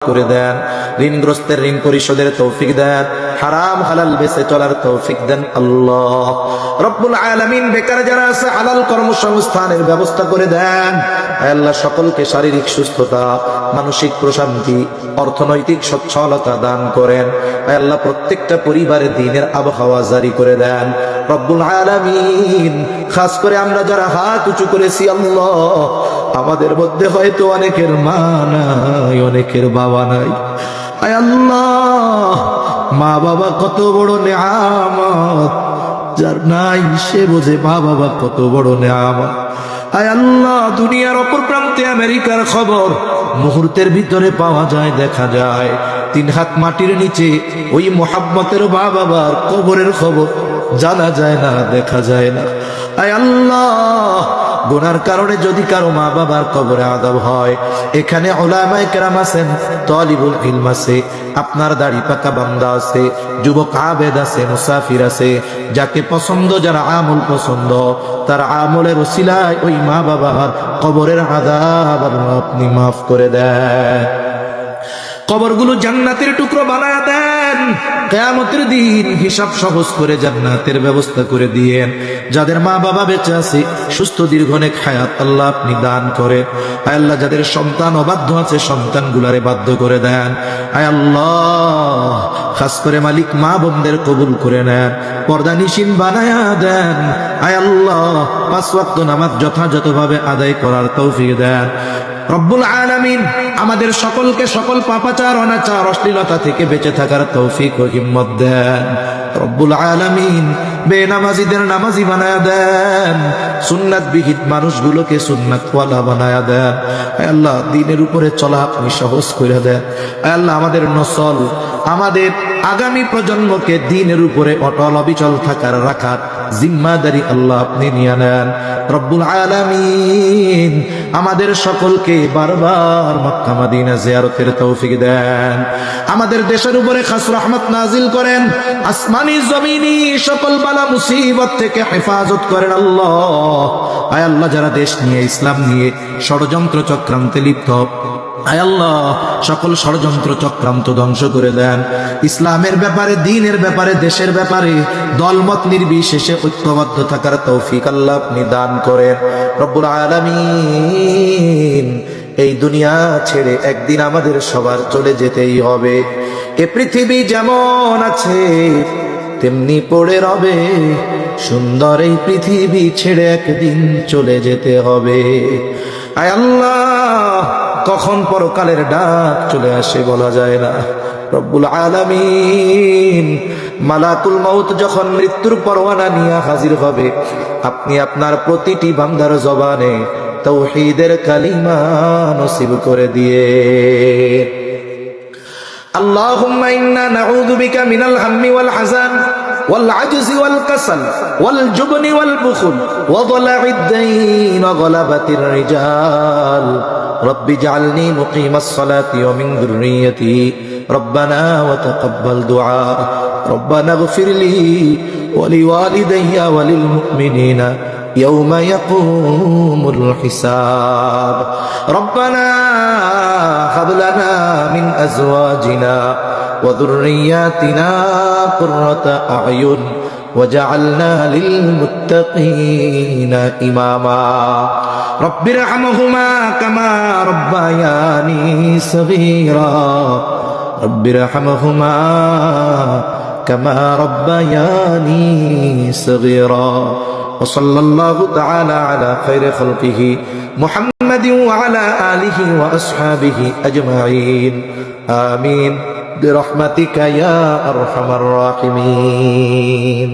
করে দেন, ঋণগ্রস্তের ঋণ পরিশোধের তৌফিক দেন, হারাম হালাল বেঁচে চলার তৌফিক দেন আল্লাহ রব্বুল আলামিন। বেকার যারা আছে হালাল কর্মসংস্থানের ব্যবস্থা করে দেন আল্লাহ। সকলকে শারীরিক সুস্থতা, মানসিক প্রশান্তি, অর্থনৈতিক সচ্ছলতা দান করেন আল্লাহ। প্রত্যেকটা পরিবারে দ্বীনের আবহাওয়া জারি করে দেন রব্বুল আলামিন। খাস করে আমরা যারা হাত উঁচু করেছি আল্লাহ, আমাদের মধ্যে হয়তো অনেকের মা নাই, অনেকের বাবা নাই। আয় আল্লাহ, মা বাবা কত বড় নেয়ামত, যার নাই সে বোঝে মা বাবা কত বড় নেয়ামত। আয় আল্লাহ, দুনিয়ার অপর প্রান্তে আমেরিকার খবর মুহূর্তের ভিতরে পাওয়া যায়, দেখা যায়। 3 হাত মাটির নিচে ওই মোহাব্বতের মা বাবার কবরের খবর জানা যায় না, দেখা যায় না। আয় আল্লাহ, গুনার কারণে যদি কারো মা বাবার কবরে আযাব হয়, এখানে উলামায়ে কেরাম আছেন, তালিবুল ইলম আছে, আপনার দাড়ি পাকা বান্দা আছে, যুবক আবেদ আছে, মুসাফির আছে, যাকে পছন্দ, যারা আমল পছন্দ, তার আমলের ওসিলায় ওই মা বাবার কবরের আযাব আপনি মাফ করে দেন। কবরগুলো জান্নাতের টুকরো বানায়া দেন। কিয়ামতের দিন হিসাব সহজ করে জান্নাতের ব্যবস্থা করে দিয়েন। যাদের মা বাবা বেঁচে আছে, সুস্থ দীর্ঘনেক হায়াত আল্লাহ আপনি দান করেন। আয় আল্লাহ, যাদের সন্তান অবাধ্য আছে, সন্তানগুলারে বাধ্য করে দেন। আয় আল্লাহ, খাস করে মালিক মা বোনদের কবুল করে নেন, পর্দানিশীন বানায়া দেন। আয় আল্লাহ, 5 ওয়াক্ত নামাজ যথাযথভাবে আদায় করার তৌফিক দেন রব্বুল আলামিন। আমাদের সকলকে সকল পাপাচার, অনাচার, অশ্লীলতা থেকে বেঁচে থাকার তৌফিক ও হিম্মত দেন রব্বুল আলামিন। বেনামাজিদের নামাজি বানায়া দেন, সুন্নাত বিহিত মানুষগুলোকে সুন্নাতওয়ালা বানায়া দেন। আয় আল্লাহ, দ্বীনের উপরে চলা আপনি সহজ করে দেন। আয় আল্লাহ, আমাদের নসল, আমাদের আগামী প্রজন্মকে দ্বীনের উপরে অটল অবিচল থাকার, রাখার জিম্মাদারি আল্লাহ আপনি নিয়ে নেন রব্বুল আলামিন। আমাদের সকলকে বারবার মক্কা মদিনা জিয়ারতের তৌফিক দেন। আমাদের দেশের উপরে খাস রহমত নাজিল করেন, আসমানি জমিনি সকল বালা মুসিবত থেকে হেফাজত করেন আল্লাহ। আয় আল্লাহ, যারা দেশ নিয়ে, ইসলাম নিয়ে ষড়যন্ত্র চক্রান্তে লিপ্ত, আয় আল্লাহ, সকল ষড়যন্ত্র চক্রান্ত ধ্বংস করে দেন। ইসলামের ব্যাপারে, দ্বীনের ব্যাপারে, দেশের ব্যাপারে দলমত নির্বিশেষে ঐক্যবদ্ধ থাকার তৌফিক আল্লাহ আপনি দান করেন রব্বুল আলামিন। এই দুনিয়া ছেড়ে একদিন আমাদের সবার চলে যেতেই হবে। এ পৃথিবী যেমন আছে তেমনি পড়ে রবে, সুন্দর এই পৃথিবী ছেড়ে একদিন চলে যেতে হবে। আয় আল্লাহ, কখন পরকালের ডাক চলে আসে বলা যায় না রব্বুল আলামিন। মালাকুল মউত যখন মৃত্যুর পরোয়ানা নিয়ে হাজির হবে, আপনি আপনার প্রতিটি বান্দার জবানে তাওহীদের কালিমা নসিব করে দিয়ে। আল্লাহুম্মা ইন্না নাউযু বিকা মিনাল হাম্মি ওয়াল হাযান والعجز والكسل والجبن والبخل وضلع الدين وغلبة الرجال رب اجعلني مقيم الصلاة ومن ذريتي ربنا وتقبل دعاء ربنا اغفر لي ولوالدي وللمؤمنين يوم يقوم الحساب ربنا هب لنا من أزواجنا وذرياتنا قرة أعين وجعلنا للمتقين إماما رب ارحمهما كما ربياني صغيرا رب ارحمهما كما ربياني صغيرا وصلى الله تعالى على خير خلقه محمد وعلى آله وأصحابه أجمعين آمين برحمتك يا أرحم الراحمين.